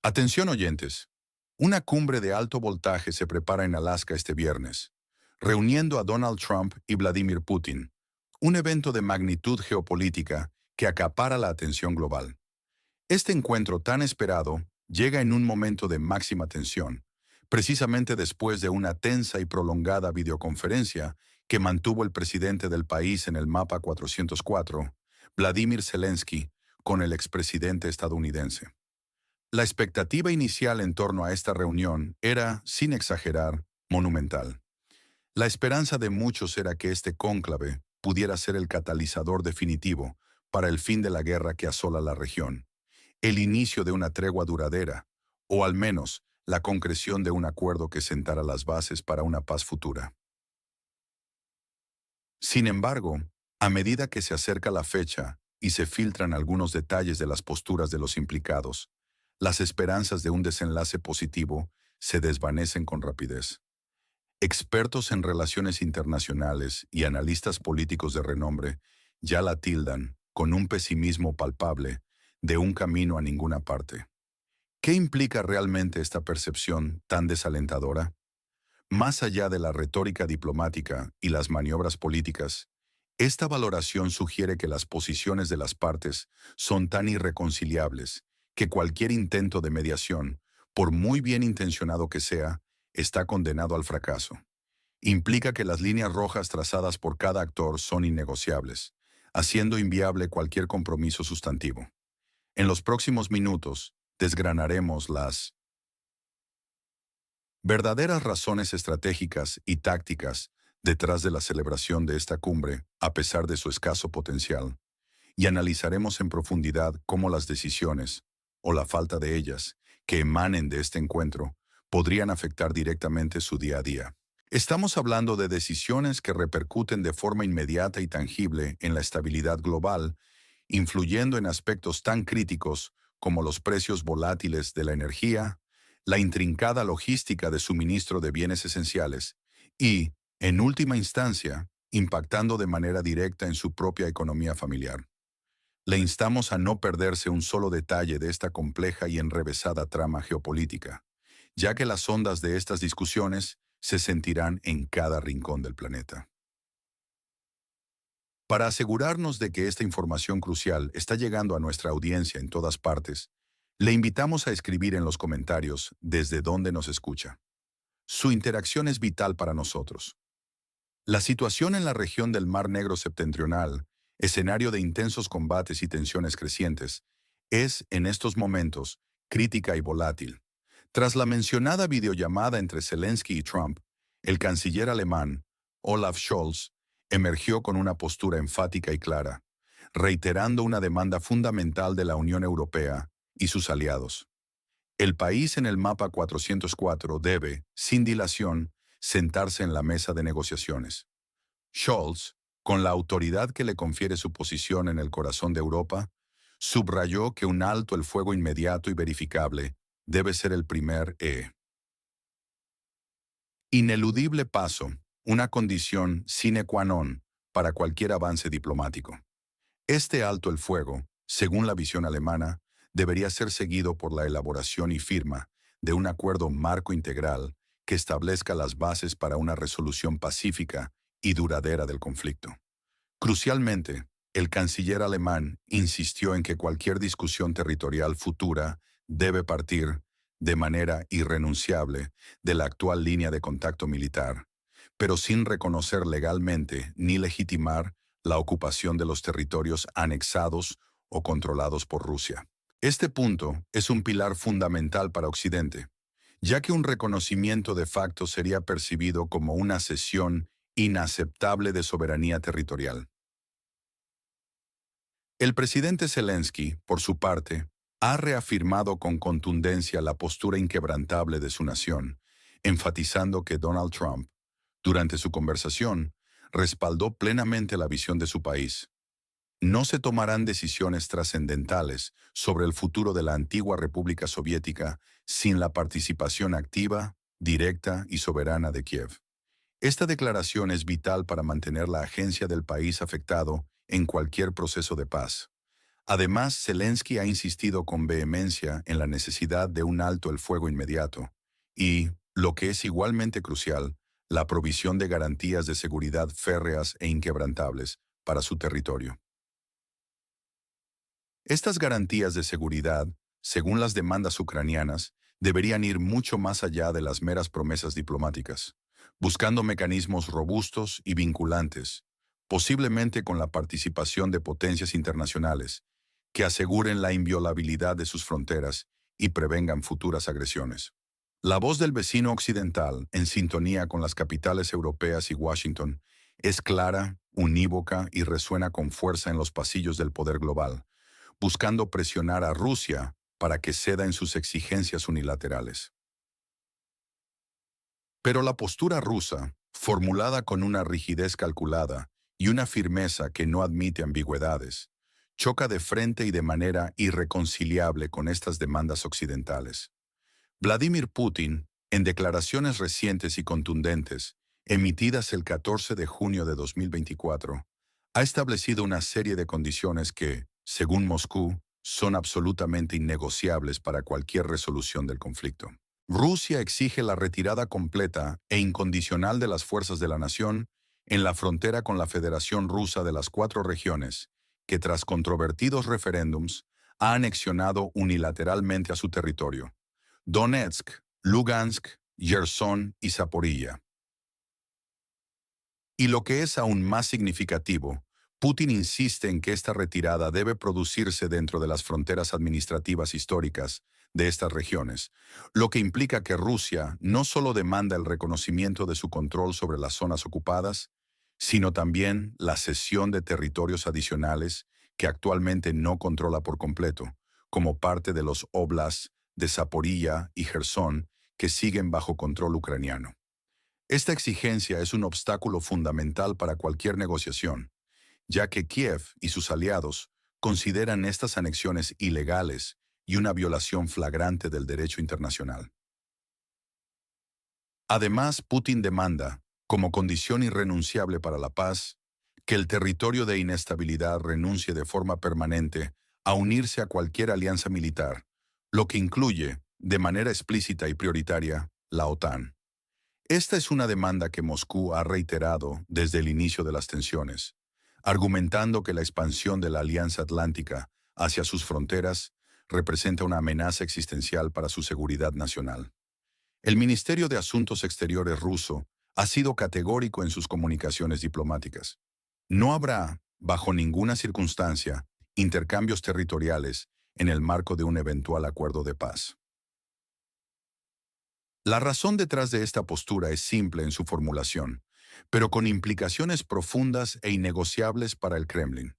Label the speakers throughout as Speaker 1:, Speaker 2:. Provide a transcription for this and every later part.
Speaker 1: Atención oyentes, una cumbre de alto voltaje se prepara en Alaska este viernes, reuniendo a Donald Trump y Vladimir Putin, un evento de magnitud geopolítica que acapara la atención global. Este encuentro tan esperado llega en un momento de máxima tensión, precisamente después de una tensa y prolongada videoconferencia que mantuvo el presidente del país en el mapa 404, Vladimir Zelensky, con el expresidente estadounidense. La expectativa inicial en torno a esta reunión era, sin exagerar, monumental. La esperanza de muchos era que este cónclave pudiera ser el catalizador definitivo para el fin de la guerra que asola la región, el inicio de una tregua duradera, o al menos la concreción de un acuerdo que sentara las bases para una paz futura. Sin embargo, a medida que se acerca la fecha y se filtran algunos detalles de las posturas de los implicados, las esperanzas de un desenlace positivo se desvanecen con rapidez. Expertos en relaciones internacionales y analistas políticos de renombre ya la tildan, con un pesimismo palpable, de un camino a ninguna parte. ¿Qué implica realmente esta percepción tan desalentadora? Más allá de la retórica diplomática y las maniobras políticas, esta valoración sugiere que las posiciones de las partes son tan irreconciliables que cualquier intento de mediación, por muy bien intencionado que sea, está condenado al fracaso. Implica que las líneas rojas trazadas por cada actor son innegociables, haciendo inviable cualquier compromiso sustantivo. En los próximos minutos, desgranaremos las verdaderas razones estratégicas y tácticas detrás de la celebración de esta cumbre, a pesar de su escaso potencial, y analizaremos en profundidad cómo las decisiones, o la falta de ellas, que emanen de este encuentro, podrían afectar directamente su día a día. Estamos hablando de decisiones que repercuten de forma inmediata y tangible en la estabilidad global, influyendo en aspectos tan críticos como los precios volátiles de la energía, la intrincada logística de suministro de bienes esenciales y, en última instancia, impactando de manera directa en su propia economía familiar. Le instamos a no perderse un solo detalle de esta compleja y enrevesada trama geopolítica, ya que las ondas de estas discusiones se sentirán en cada rincón del planeta. Para asegurarnos de que esta información crucial está llegando a nuestra audiencia en todas partes, le invitamos a escribir en los comentarios desde dónde nos escucha. Su interacción es vital para nosotros. La situación en la región del Mar Negro septentrional, escenario de intensos combates y tensiones crecientes, es, en estos momentos, crítica y volátil. Tras la mencionada videollamada entre Zelensky y Trump, el canciller alemán, Olaf Scholz, emergió con una postura enfática y clara, reiterando una demanda fundamental de la Unión Europea y sus aliados. El país en el mapa 404 debe, sin dilación, sentarse en la mesa de negociaciones. Scholz, con la autoridad que le confiere su posición en el corazón de Europa, subrayó que un alto el fuego inmediato y verificable debe ser el primer ineludible paso, una condición sine qua non para cualquier avance diplomático. Este alto el fuego, según la visión alemana, debería ser seguido por la elaboración y firma de un acuerdo marco integral que establezca las bases para una resolución pacífica y duradera del conflicto. Crucialmente, el canciller alemán insistió en que cualquier discusión territorial futura debe partir, de manera irrenunciable, de la actual línea de contacto militar, pero sin reconocer legalmente ni legitimar la ocupación de los territorios anexados o controlados por Rusia. Este punto es un pilar fundamental para Occidente, ya que un reconocimiento de facto sería percibido como una cesión inaceptable de soberanía territorial. El presidente Zelensky, por su parte, ha reafirmado con contundencia la postura inquebrantable de su nación, enfatizando que Donald Trump, durante su conversación, respaldó plenamente la visión de su país. No se tomarán decisiones trascendentales sobre el futuro de la antigua República Soviética sin la participación activa, directa y soberana de Kiev. Esta declaración es vital para mantener la agencia del país afectado en cualquier proceso de paz, Además, Zelensky ha insistido con vehemencia en la necesidad de un alto el fuego inmediato y, lo que es igualmente crucial, la provisión de garantías de seguridad férreas e inquebrantables para su territorio. Estas garantías de seguridad, según las demandas ucranianas, deberían ir mucho más allá de las meras promesas diplomáticas, buscando mecanismos robustos y vinculantes, posiblemente con la participación de potencias internacionales, que aseguren la inviolabilidad de sus fronteras y prevengan futuras agresiones. La voz del vecino occidental, en sintonía con las capitales europeas y Washington, es clara, unívoca y resuena con fuerza en los pasillos del poder global, buscando presionar a Rusia para que ceda en sus exigencias unilaterales. Pero la postura rusa, formulada con una rigidez calculada y una firmeza que no admite ambigüedades, choca de frente y de manera irreconciliable con estas demandas occidentales. Vladimir Putin, en declaraciones recientes y contundentes, emitidas el 14 de junio de 2024, ha establecido una serie de condiciones que, según Moscú, son absolutamente innegociables para cualquier resolución del conflicto. Rusia exige la retirada completa e incondicional de las fuerzas de la nación en la frontera con la Federación Rusa de las 4 regiones, que tras controvertidos referéndums ha anexionado unilateralmente a su territorio: Donetsk, Lugansk, Gerson y Zaporilla. Y lo que es aún más significativo, Putin insiste en que esta retirada debe producirse dentro de las fronteras administrativas históricas de estas regiones, lo que implica que Rusia no solo demanda el reconocimiento de su control sobre las zonas ocupadas, sino también la cesión de territorios adicionales que actualmente no controla por completo, como parte de los oblasts de Zaporilla y Gerson que siguen bajo control ucraniano. Esta exigencia es un obstáculo fundamental para cualquier negociación, ya que Kiev y sus aliados consideran estas anexiones ilegales y una violación flagrante del derecho internacional. Además, Putin demanda, como condición irrenunciable para la paz, que el territorio de inestabilidad renuncie de forma permanente a unirse a cualquier alianza militar, lo que incluye, de manera explícita y prioritaria, la OTAN. Esta es una demanda que Moscú ha reiterado desde el inicio de las tensiones, argumentando que la expansión de la Alianza Atlántica hacia sus fronteras representa una amenaza existencial para su seguridad nacional. El Ministerio de Asuntos Exteriores ruso ha sido categórico en sus comunicaciones diplomáticas. No habrá, bajo ninguna circunstancia, intercambios territoriales en el marco de un eventual acuerdo de paz. La razón detrás de esta postura es simple en su formulación, pero con implicaciones profundas e innegociables para el Kremlin.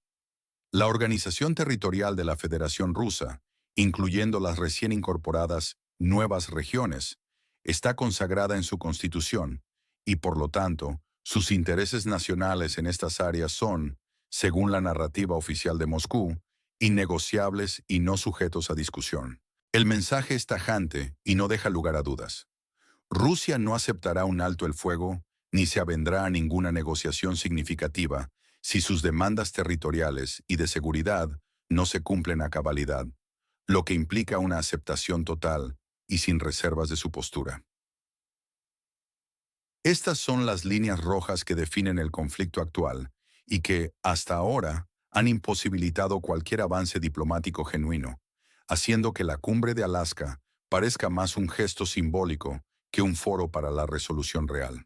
Speaker 1: La organización territorial de la Federación Rusa, incluyendo las recién incorporadas nuevas regiones, está consagrada en su constitución y, por lo tanto, sus intereses nacionales en estas áreas son, según la narrativa oficial de Moscú, innegociables y no sujetos a discusión. El mensaje es tajante y no deja lugar a dudas. Rusia no aceptará un alto el fuego ni se avendrá a ninguna negociación significativa si sus demandas territoriales y de seguridad no se cumplen a cabalidad, lo que implica una aceptación total y sin reservas de su postura. Estas son las líneas rojas que definen el conflicto actual y que, hasta ahora, han imposibilitado cualquier avance diplomático genuino, haciendo que la cumbre de Alaska parezca más un gesto simbólico que un foro para la resolución real.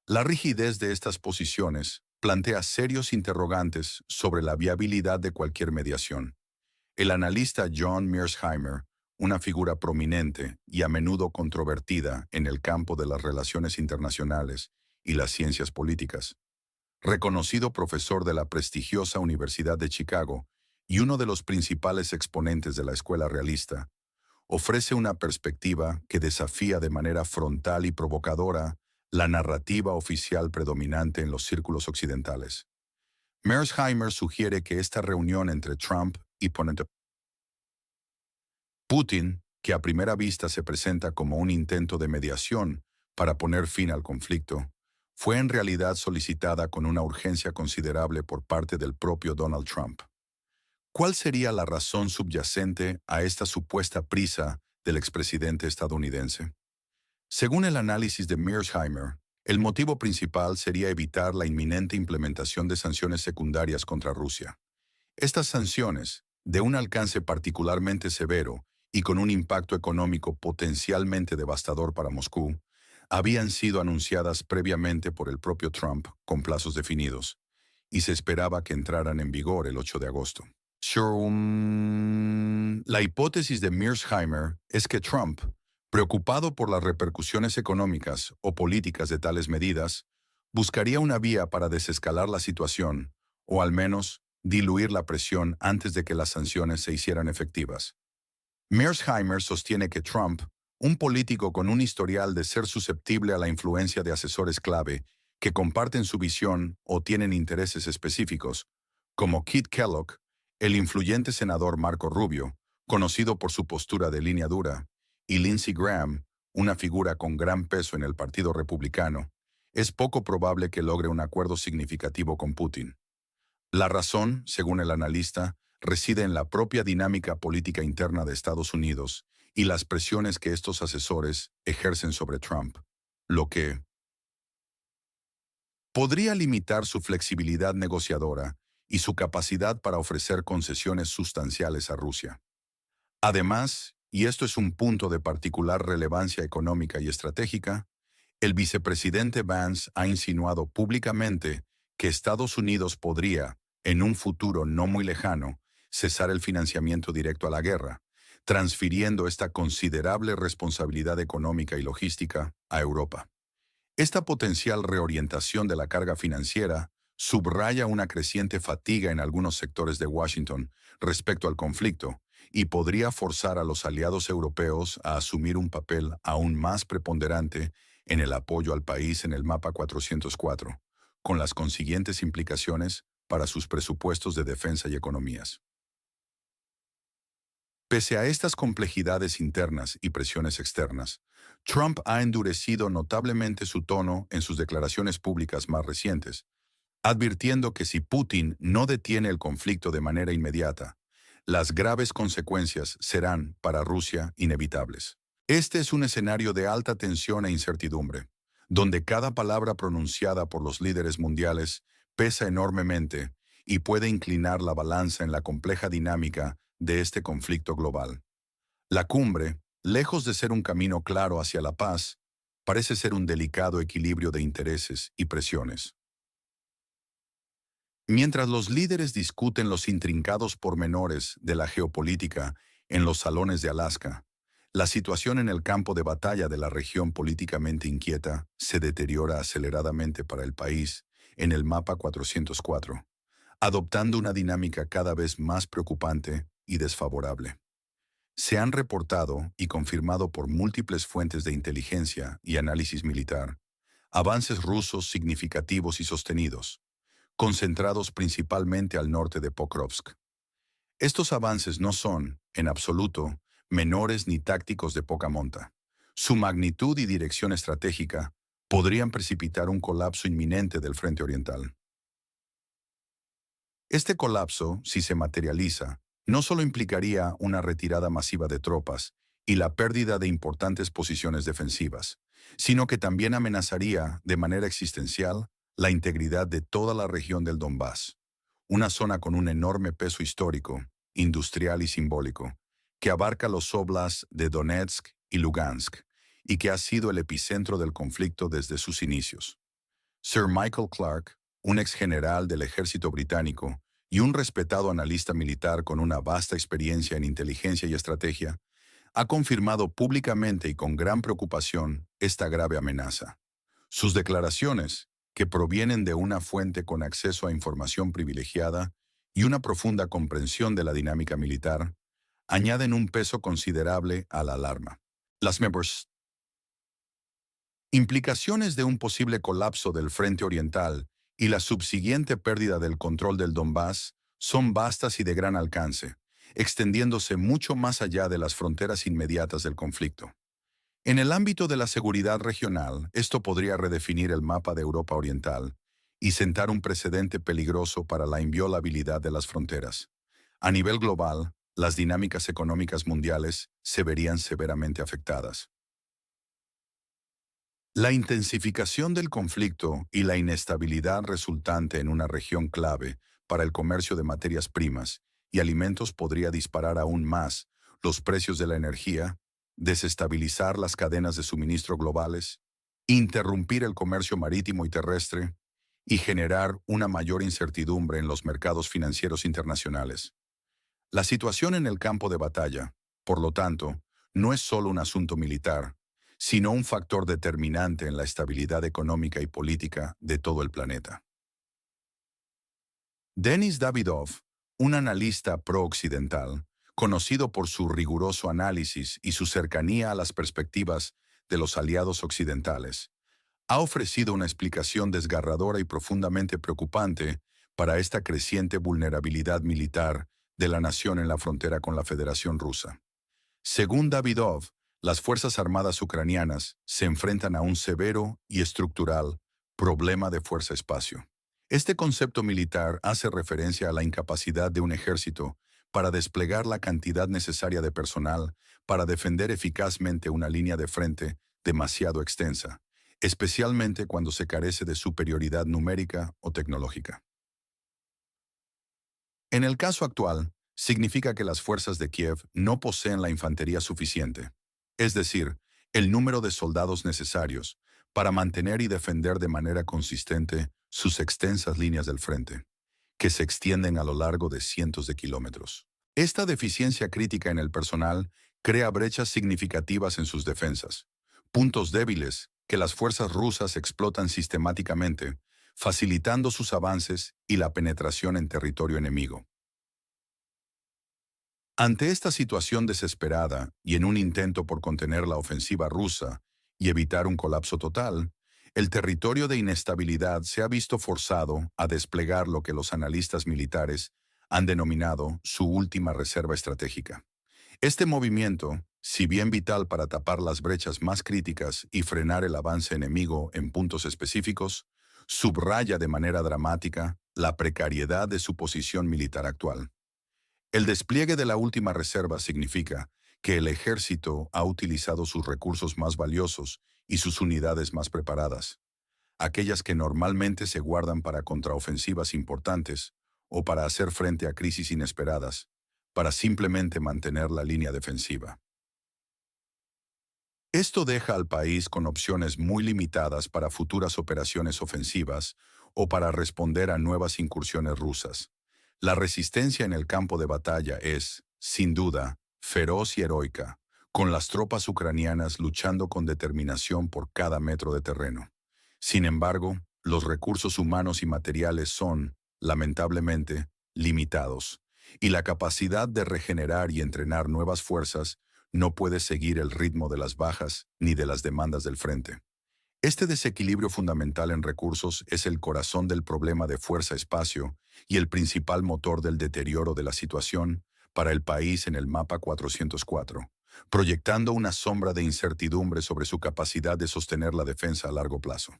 Speaker 1: La rigidez de estas posiciones plantea serios interrogantes sobre la viabilidad de cualquier mediación. El analista John Mearsheimer, una figura prominente y a menudo controvertida en el campo de las relaciones internacionales y las ciencias políticas, reconocido profesor de la prestigiosa Universidad de Chicago y uno de los principales exponentes de la escuela realista, ofrece una perspectiva que desafía de manera frontal y provocadora la narrativa oficial predominante en los círculos occidentales. Mearsheimer sugiere que esta reunión entre Trump y Putin, que a primera vista se presenta como un intento de mediación para poner fin al conflicto, fue en realidad solicitada con una urgencia considerable por parte del propio Donald Trump. ¿Cuál sería la razón subyacente a esta supuesta prisa del expresidente estadounidense? Según el análisis de Mearsheimer, el motivo principal sería evitar la inminente implementación de sanciones secundarias contra Rusia. Estas sanciones, de un alcance particularmente severo y con un impacto económico potencialmente devastador para Moscú, habían sido anunciadas previamente por el propio Trump con plazos definidos, y se esperaba que entraran en vigor el 8 de agosto. La hipótesis de Mearsheimer es que Trump, preocupado por las repercusiones económicas o políticas de tales medidas, buscaría una vía para desescalar la situación, o al menos diluir la presión antes de que las sanciones se hicieran efectivas. Mearsheimer sostiene que Trump, un político con un historial de ser susceptible a la influencia de asesores clave que comparten su visión o tienen intereses específicos, como Keith Kellogg, el influyente senador Marco Rubio, conocido por su postura de línea dura, y Lindsey Graham, una figura con gran peso en el Partido Republicano, es poco probable que logre un acuerdo significativo con Putin. La razón, según el analista, reside en la propia dinámica política interna de Estados Unidos y las presiones que estos asesores ejercen sobre Trump, lo que podría limitar su flexibilidad negociadora y su capacidad para ofrecer concesiones sustanciales a Rusia. Además, y esto es un punto de particular relevancia económica y estratégica, el vicepresidente Vance ha insinuado públicamente que Estados Unidos podría, en un futuro no muy lejano, cesar el financiamiento directo a la guerra, transfiriendo esta considerable responsabilidad económica y logística a Europa. Esta potencial reorientación de la carga financiera subraya una creciente fatiga en algunos sectores de Washington respecto al conflicto y podría forzar a los aliados europeos a asumir un papel aún más preponderante en el apoyo al país en el mapa 404, con las consiguientes implicaciones para sus presupuestos de defensa y economías. Pese a estas complejidades internas y presiones externas, Trump ha endurecido notablemente su tono en sus declaraciones públicas más recientes, advirtiendo que si Putin no detiene el conflicto de manera inmediata, las graves consecuencias serán, para Rusia, inevitables. Este es un escenario de alta tensión e incertidumbre, donde cada palabra pronunciada por los líderes mundiales pesa enormemente y puede inclinar la balanza en la compleja dinámica de este conflicto global. La cumbre, lejos de ser un camino claro hacia la paz, parece ser un delicado equilibrio de intereses y presiones. Mientras los líderes discuten los intrincados pormenores de la geopolítica en los salones de Alaska, la situación en el campo de batalla de la región políticamente inquieta se deteriora aceleradamente para el país en el mapa 404, adoptando una dinámica cada vez más preocupante y desfavorable. Se han reportado y confirmado por múltiples fuentes de inteligencia y análisis militar avances rusos significativos y sostenidos, concentrados principalmente al norte de Pokrovsk. Estos avances no son, en absoluto, menores ni tácticos de poca monta. Su magnitud y dirección estratégica podrían precipitar un colapso inminente del frente oriental. Este colapso, si se materializa, no solo implicaría una retirada masiva de tropas y la pérdida de importantes posiciones defensivas, sino que también amenazaría, de manera existencial, la integridad de toda la región del Donbass, una zona con un enorme peso histórico, industrial y simbólico, que abarca los óblasts de Donetsk y Lugansk, y que ha sido el epicentro del conflicto desde sus inicios. Sir Michael Clarke, un ex general del ejército británico y un respetado analista militar con una vasta experiencia en inteligencia y estrategia, ha confirmado públicamente y con gran preocupación esta grave amenaza. Sus declaraciones, que provienen de una fuente con acceso a información privilegiada y una profunda comprensión de la dinámica militar, añaden un peso considerable a la alarma. Las implicaciones de un posible colapso del frente oriental y la subsiguiente pérdida del control del Donbass son vastas y de gran alcance, extendiéndose mucho más allá de las fronteras inmediatas del conflicto. En el ámbito de la seguridad regional, esto podría redefinir el mapa de Europa Oriental y sentar un precedente peligroso para la inviolabilidad de las fronteras. A nivel global, las dinámicas económicas mundiales se verían severamente afectadas. La intensificación del conflicto y la inestabilidad resultante en una región clave para el comercio de materias primas y alimentos podría disparar aún más los precios de la energía, desestabilizar las cadenas de suministro globales, interrumpir el comercio marítimo y terrestre y generar una mayor incertidumbre en los mercados financieros internacionales. La situación en el campo de batalla, por lo tanto, no es solo un asunto militar, sino un factor determinante en la estabilidad económica y política de todo el planeta. Denis Davidov, un analista pro-occidental, conocido por su riguroso análisis y su cercanía a las perspectivas de los aliados occidentales, ha ofrecido una explicación desgarradora y profundamente preocupante para esta creciente vulnerabilidad militar de la nación en la frontera con la Federación Rusa. Según Davidov, las Fuerzas Armadas ucranianas se enfrentan a un severo y estructural problema de fuerza-espacio. Este concepto militar hace referencia a la incapacidad de un ejército para desplegar la cantidad necesaria de personal para defender eficazmente una línea de frente demasiado extensa, especialmente cuando se carece de superioridad numérica o tecnológica. En el caso actual, significa que las fuerzas de Kiev no poseen la infantería suficiente, es decir, el número de soldados necesarios para mantener y defender de manera consistente sus extensas líneas del frente, que se extienden a lo largo de cientos de kilómetros. Esta deficiencia crítica en el personal crea brechas significativas en sus defensas, puntos débiles que las fuerzas rusas explotan sistemáticamente, facilitando sus avances y la penetración en territorio enemigo. Ante esta situación desesperada y en un intento por contener la ofensiva rusa y evitar un colapso total, el territorio de inestabilidad se ha visto forzado a desplegar lo que los analistas militares han denominado su última reserva estratégica. Este movimiento, si bien vital para tapar las brechas más críticas y frenar el avance enemigo en puntos específicos, subraya de manera dramática la precariedad de su posición militar actual. El despliegue de la última reserva significa que el ejército ha utilizado sus recursos más valiosos y sus unidades más preparadas, aquellas que normalmente se guardan para contraofensivas importantes o para hacer frente a crisis inesperadas, para simplemente mantener la línea defensiva. Esto deja al país con opciones muy limitadas para futuras operaciones ofensivas o para responder a nuevas incursiones rusas. La resistencia en el campo de batalla es, sin duda, feroz y heroica, con las tropas ucranianas luchando con determinación por cada metro de terreno. Sin embargo, los recursos humanos y materiales son, lamentablemente, limitados, y la capacidad de regenerar y entrenar nuevas fuerzas no puede seguir el ritmo de las bajas ni de las demandas del frente. Este desequilibrio fundamental en recursos es el corazón del problema de fuerza-espacio y el principal motor del deterioro de la situación para el país en el mapa 404, proyectando una sombra de incertidumbre sobre su capacidad de sostener la defensa a largo plazo.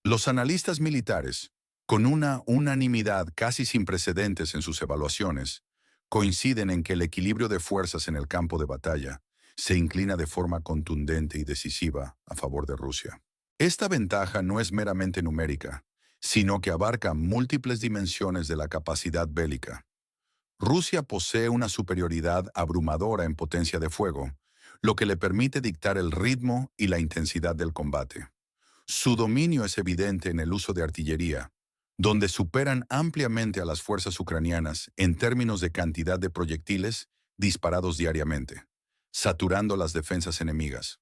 Speaker 1: Los analistas militares, con una unanimidad casi sin precedentes en sus evaluaciones, coinciden en que el equilibrio de fuerzas en el campo de batalla se inclina de forma contundente y decisiva a favor de Rusia. Esta ventaja no es meramente numérica, sino que abarca múltiples dimensiones de la capacidad bélica. Rusia posee una superioridad abrumadora en potencia de fuego, lo que le permite dictar el ritmo y la intensidad del combate. Su dominio es evidente en el uso de artillería, donde superan ampliamente a las fuerzas ucranianas en términos de cantidad de proyectiles disparados diariamente, saturando las defensas enemigas.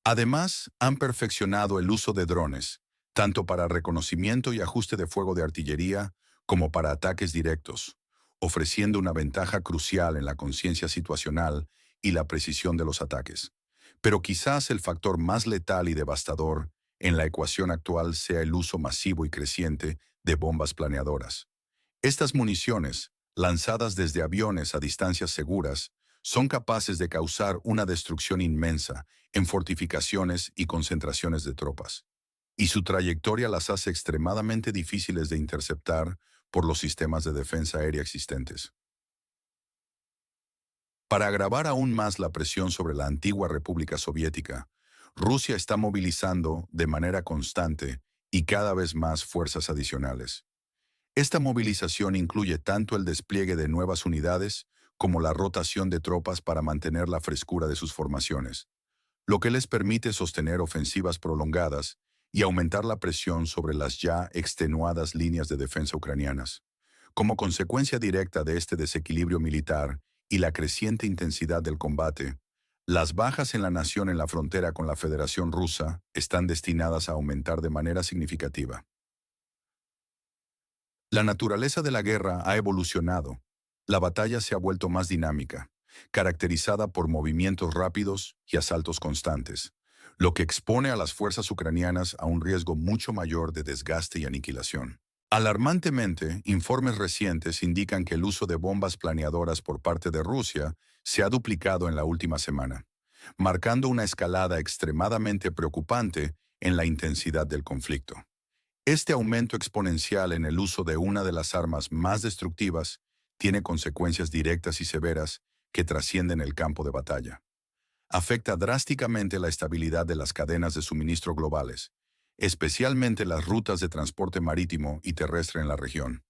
Speaker 1: Además, han perfeccionado el uso de drones, tanto para reconocimiento y ajuste de fuego de artillería como para ataques directos, ofreciendo una ventaja crucial en la conciencia situacional y la precisión de los ataques. Pero quizás el factor más letal y devastador en la ecuación actual sea el uso masivo y creciente de bombas planeadoras. Estas municiones, lanzadas desde aviones a distancias seguras, son capaces de causar una destrucción inmensa en fortificaciones y concentraciones de tropas. Y su trayectoria las hace extremadamente difíciles de interceptar por los sistemas de defensa aérea existentes. Para agravar aún más la presión sobre la antigua República Soviética, Rusia está movilizando de manera constante y cada vez más fuerzas adicionales. Esta movilización incluye tanto el despliegue de nuevas unidades como la rotación de tropas para mantener la frescura de sus formaciones, lo que les permite sostener ofensivas prolongadas y aumentar la presión sobre las ya extenuadas líneas de defensa ucranianas. Como consecuencia directa de este desequilibrio militar y la creciente intensidad del combate, las bajas en la nación en la frontera con la Federación Rusa están destinadas a aumentar de manera significativa. La naturaleza de la guerra ha evolucionado. La batalla se ha vuelto más dinámica, caracterizada por movimientos rápidos y asaltos constantes, lo que expone a las fuerzas ucranianas a un riesgo mucho mayor de desgaste y aniquilación. Alarmantemente, informes recientes indican que el uso de bombas planeadoras por parte de Rusia se ha duplicado en la última semana, marcando una escalada extremadamente preocupante en la intensidad del conflicto. Este aumento exponencial en el uso de una de las armas más destructivas tiene consecuencias directas y severas que trascienden el campo de batalla. Afecta drásticamente la estabilidad de las cadenas de suministro globales, especialmente las rutas de transporte marítimo y terrestre en la región.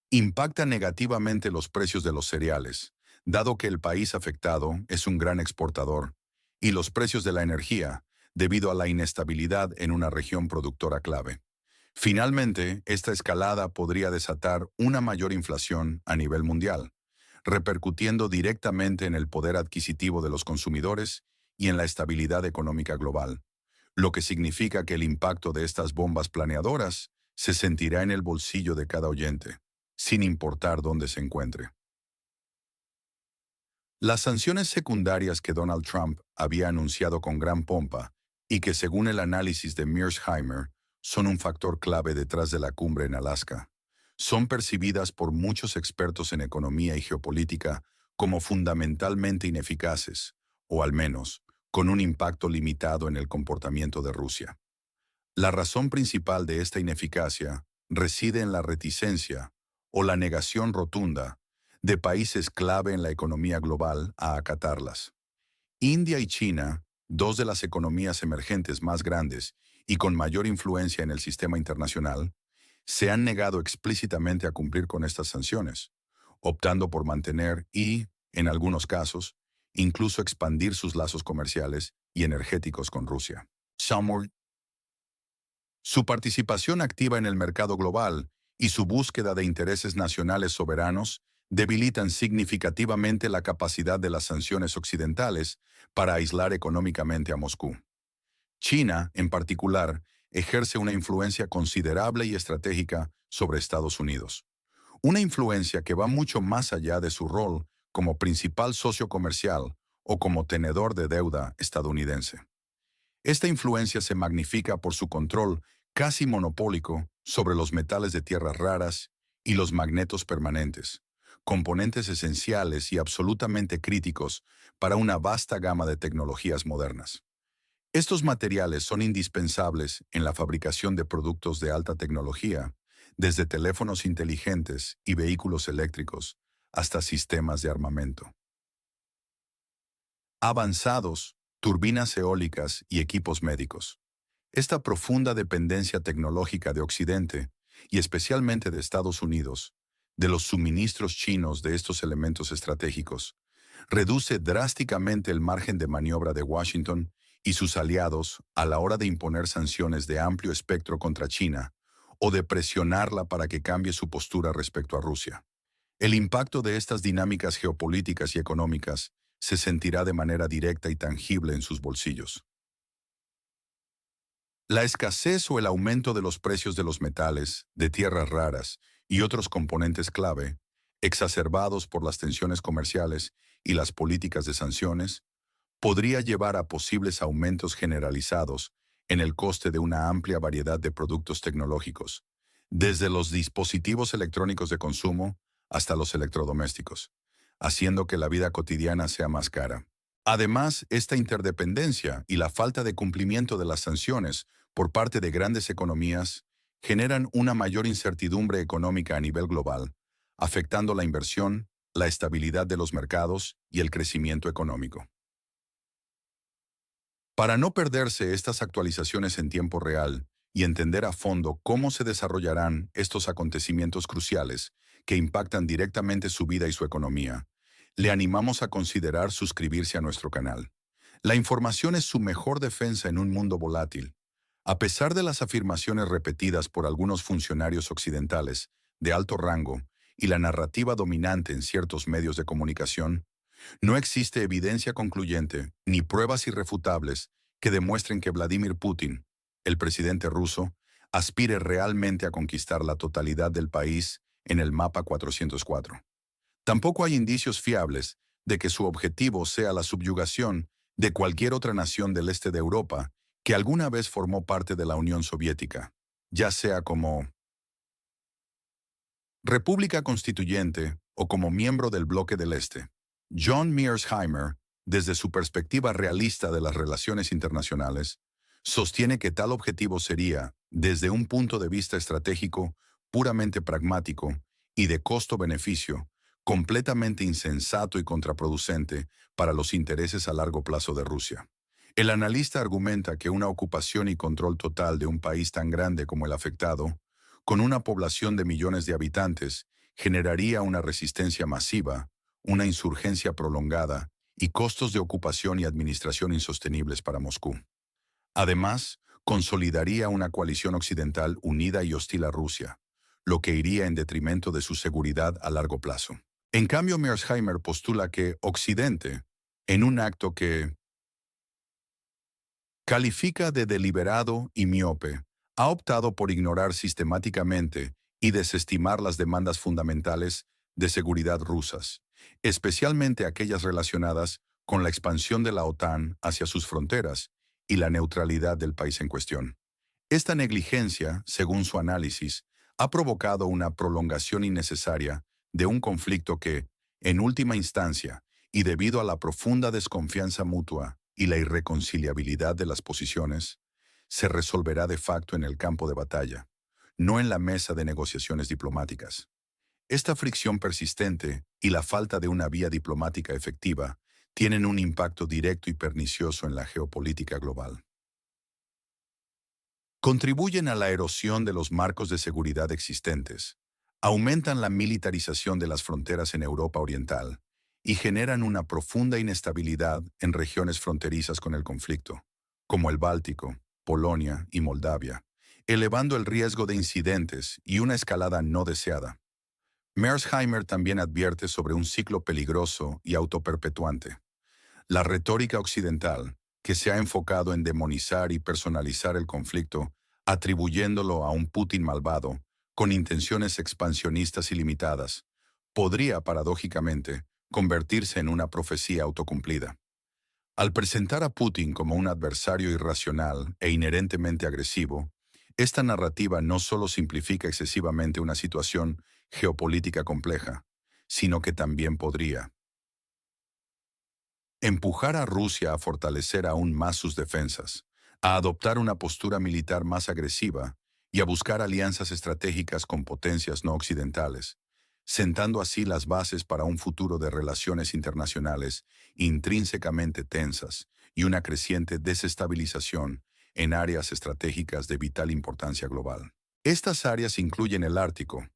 Speaker 1: Impacta negativamente los precios de los cereales, dado que el país afectado es un gran exportador, y los precios de la energía, debido a la inestabilidad en una región productora clave. Finalmente, esta escalada podría desatar una mayor inflación a nivel mundial, repercutiendo directamente en el poder adquisitivo de los consumidores y en la estabilidad económica global, lo que significa que el impacto de estas bombas planeadoras se sentirá en el bolsillo de cada oyente, sin importar dónde se encuentre. Las sanciones secundarias que Donald Trump había anunciado con gran pompa y que según el análisis de Mearsheimer son un factor clave detrás de la cumbre en Alaska, son percibidas por muchos expertos en economía y geopolítica como fundamentalmente ineficaces, o al menos, con un impacto limitado en el comportamiento de Rusia. La razón principal de esta ineficacia reside en la reticencia o la negación rotunda de países clave en la economía global a acatarlas. India y China, dos de las economías emergentes más grandes y con mayor influencia en el sistema internacional, se han negado explícitamente a cumplir con estas sanciones, optando por mantener y, en algunos casos, incluso expandir sus lazos comerciales y energéticos con Rusia. Su participación activa en el mercado global y su búsqueda de intereses nacionales soberanos debilitan significativamente la capacidad de las sanciones occidentales para aislar económicamente a Moscú. China, en particular, ejerce una influencia considerable y estratégica sobre Estados Unidos. Una influencia que va mucho más allá de su rol como principal socio comercial o como tenedor de deuda estadounidense. Esta influencia se magnifica por su control casi monopólico sobre los metales de tierras raras y los magnetos permanentes, componentes esenciales y absolutamente críticos para una vasta gama de tecnologías modernas. Estos materiales son indispensables en la fabricación de productos de alta tecnología, desde teléfonos inteligentes y vehículos eléctricos hasta sistemas de armamento avanzados, turbinas eólicas y equipos médicos. Esta profunda dependencia tecnológica de Occidente, y especialmente de Estados Unidos, de los suministros chinos de estos elementos estratégicos, reduce drásticamente el margen de maniobra de Washington y sus aliados a la hora de imponer sanciones de amplio espectro contra China o de presionarla para que cambie su postura respecto a Rusia. El impacto de estas dinámicas geopolíticas y económicas se sentirá de manera directa y tangible en sus bolsillos. La escasez o el aumento de los precios de los metales, de tierras raras y otros componentes clave, exacerbados por las tensiones comerciales y las políticas de sanciones, podría llevar a posibles aumentos generalizados en el coste de una amplia variedad de productos tecnológicos, desde los dispositivos electrónicos de consumo hasta los electrodomésticos, haciendo que la vida cotidiana sea más cara. Además, esta interdependencia y la falta de cumplimiento de las sanciones por parte de grandes economías generan una mayor incertidumbre económica a nivel global, afectando la inversión, la estabilidad de los mercados y el crecimiento económico. Para no perderse estas actualizaciones en tiempo real y entender a fondo cómo se desarrollarán estos acontecimientos cruciales que impactan directamente su vida y su economía, le animamos a considerar suscribirse a nuestro canal. La información es su mejor defensa en un mundo volátil. A pesar de las afirmaciones repetidas por algunos funcionarios occidentales de alto rango y la narrativa dominante en ciertos medios de comunicación, no existe evidencia concluyente ni pruebas irrefutables que demuestren que Vladimir Putin, el presidente ruso, aspire realmente a conquistar la totalidad del país en el mapa 404. Tampoco hay indicios fiables de que su objetivo sea la subyugación de cualquier otra nación del este de Europa que alguna vez formó parte de la Unión Soviética, ya sea como República Constituyente o como miembro del Bloque del Este. John Mearsheimer, desde su perspectiva realista de las relaciones internacionales, sostiene que tal objetivo sería, desde un punto de vista estratégico, puramente pragmático y de costo-beneficio, completamente insensato y contraproducente para los intereses a largo plazo de Rusia. El analista argumenta que una ocupación y control total de un país tan grande como el afectado, con una población de millones de habitantes, generaría una resistencia masiva, una insurgencia prolongada y costos de ocupación y administración insostenibles para Moscú. Además, consolidaría una coalición occidental unida y hostil a Rusia, lo que iría en detrimento de su seguridad a largo plazo. En cambio, Mearsheimer postula que Occidente, en un acto que califica de deliberado y miope, ha optado por ignorar sistemáticamente y desestimar las demandas fundamentales de seguridad rusas, especialmente aquellas relacionadas con la expansión de la OTAN hacia sus fronteras y la neutralidad del país en cuestión. Esta negligencia, según su análisis, ha provocado una prolongación innecesaria de un conflicto que, en última instancia, y debido a la profunda desconfianza mutua y la irreconciliabilidad de las posiciones, se resolverá de facto en el campo de batalla, no en la mesa de negociaciones diplomáticas. Esta fricción persistente y la falta de una vía diplomática efectiva tienen un impacto directo y pernicioso en la geopolítica global. Contribuyen a la erosión de los marcos de seguridad existentes, aumentan la militarización de las fronteras en Europa Oriental y generan una profunda inestabilidad en regiones fronterizas con el conflicto, como el Báltico, Polonia y Moldavia, elevando el riesgo de incidentes y una escalada no deseada. Mearsheimer también advierte sobre un ciclo peligroso y autoperpetuante. La retórica occidental, que se ha enfocado en demonizar y personalizar el conflicto, atribuyéndolo a un Putin malvado, con intenciones expansionistas ilimitadas, podría, paradójicamente, convertirse en una profecía autocumplida. Al presentar a Putin como un adversario irracional e inherentemente agresivo, esta narrativa no solo simplifica excesivamente una situación geopolítica compleja, sino que también podría empujar a Rusia a fortalecer aún más sus defensas, a adoptar una postura militar más agresiva y a buscar alianzas estratégicas con potencias no occidentales, sentando así las bases para un futuro de relaciones internacionales intrínsecamente tensas y una creciente desestabilización en áreas estratégicas de vital importancia global. Estas áreas incluyen el Ártico,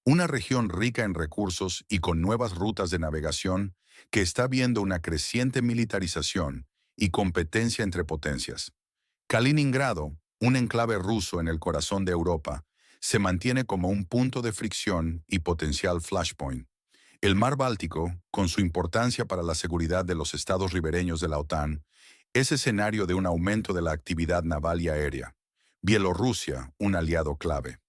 Speaker 1: una región rica en recursos y con nuevas rutas de navegación que está viendo una creciente militarización y competencia entre potencias. Kaliningrado, un enclave ruso en el corazón de Europa, se mantiene como un punto de fricción y potencial flashpoint. El mar Báltico, con su importancia para la seguridad de los estados ribereños de la OTAN, es escenario de un aumento de la actividad naval y aérea. Bielorrusia, un aliado clave.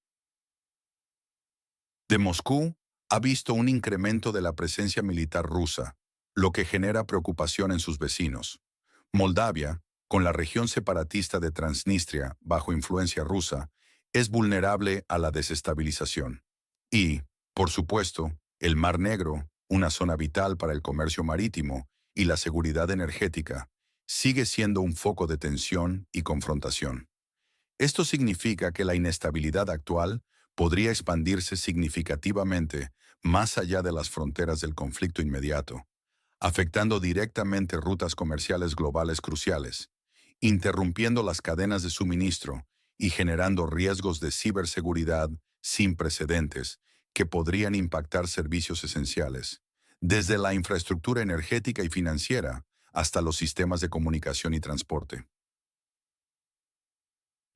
Speaker 1: De Moscú, ha visto un incremento de la presencia militar rusa, lo que genera preocupación en sus vecinos. Moldavia, con la región separatista de Transnistria bajo influencia rusa, es vulnerable a la desestabilización. Y, por supuesto, el Mar Negro, una zona vital para el comercio marítimo y la seguridad energética, sigue siendo un foco de tensión y confrontación. Esto significa que la inestabilidad actual podría expandirse significativamente más allá de las fronteras del conflicto inmediato, afectando directamente rutas comerciales globales cruciales, interrumpiendo las cadenas de suministro y generando riesgos de ciberseguridad sin precedentes que podrían impactar servicios esenciales, desde la infraestructura energética y financiera hasta los sistemas de comunicación y transporte.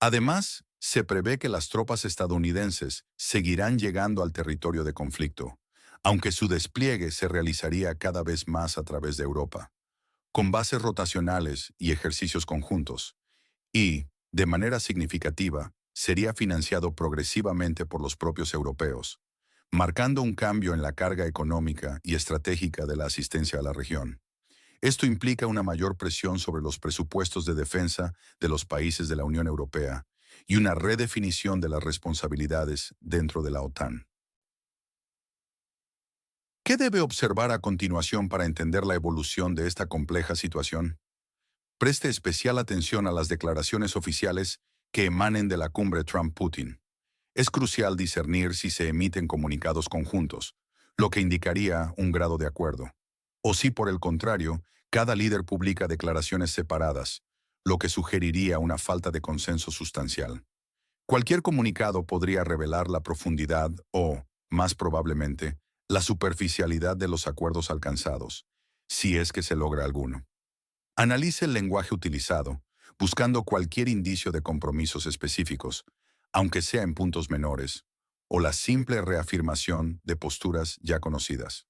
Speaker 1: Además, se prevé que las tropas estadounidenses seguirán llegando al territorio de conflicto, aunque su despliegue se realizaría cada vez más a través de Europa, con bases rotacionales y ejercicios conjuntos, y, de manera significativa, sería financiado progresivamente por los propios europeos, marcando un cambio en la carga económica y estratégica de la asistencia a la región. Esto implica una mayor presión sobre los presupuestos de defensa de los países de la Unión Europea y una redefinición de las responsabilidades dentro de la OTAN. ¿Qué debe observar a continuación para entender la evolución de esta compleja situación? Preste especial atención a las declaraciones oficiales que emanen de la cumbre Trump-Putin. Es crucial discernir si se emiten comunicados conjuntos, lo que indicaría un grado de acuerdo, o si, por el contrario, cada líder publica declaraciones separadas, lo que sugeriría una falta de consenso sustancial. Cualquier comunicado podría revelar la profundidad o, más probablemente, la superficialidad de los acuerdos alcanzados, si es que se logra alguno. Analice el lenguaje utilizado, buscando cualquier indicio de compromisos específicos, aunque sea en puntos menores, o la simple reafirmación de posturas ya conocidas.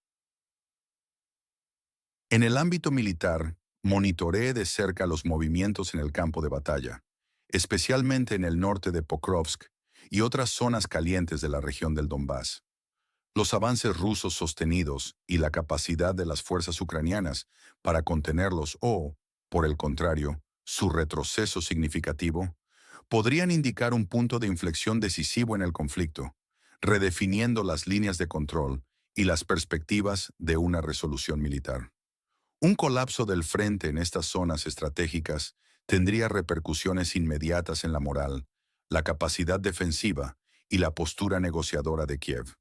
Speaker 1: En el ámbito militar, monitoree de cerca los movimientos en el campo de batalla, especialmente en el norte de Pokrovsk y otras zonas calientes de la región del Donbass. Los avances rusos sostenidos y la capacidad de las fuerzas ucranianas para contenerlos o, por el contrario, su retroceso significativo, podrían indicar un punto de inflexión decisivo en el conflicto, redefiniendo las líneas de control y las perspectivas de una resolución militar. Un colapso del frente en estas zonas estratégicas tendría repercusiones inmediatas en la moral, la capacidad defensiva y la postura negociadora de Kiev.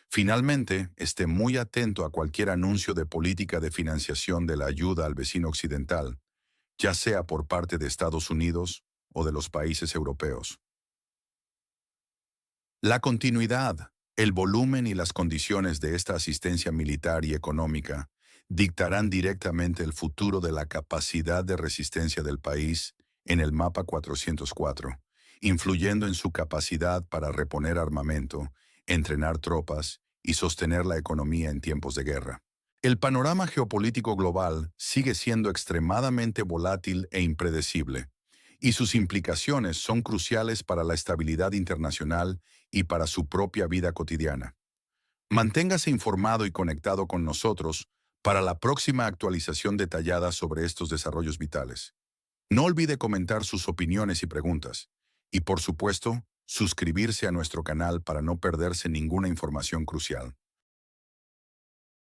Speaker 1: Finalmente, esté muy atento a cualquier anuncio de política de financiación de la ayuda al vecino occidental, ya sea por parte de Estados Unidos o de los países europeos. La continuidad, el volumen y las condiciones de esta asistencia militar y económica dictarán directamente el futuro de la capacidad de resistencia del país en el mapa 404, influyendo en su capacidad para reponer armamento, entrenar tropas y sostener la economía en tiempos de guerra. El panorama geopolítico global sigue siendo extremadamente volátil e impredecible, y sus implicaciones son cruciales para la estabilidad internacional y para su propia vida cotidiana. Manténgase informado y conectado con nosotros para la próxima actualización detallada sobre estos desarrollos vitales. No olvide comentar sus opiniones y preguntas, y por supuesto, suscribirse a nuestro canal para no perderse ninguna información crucial.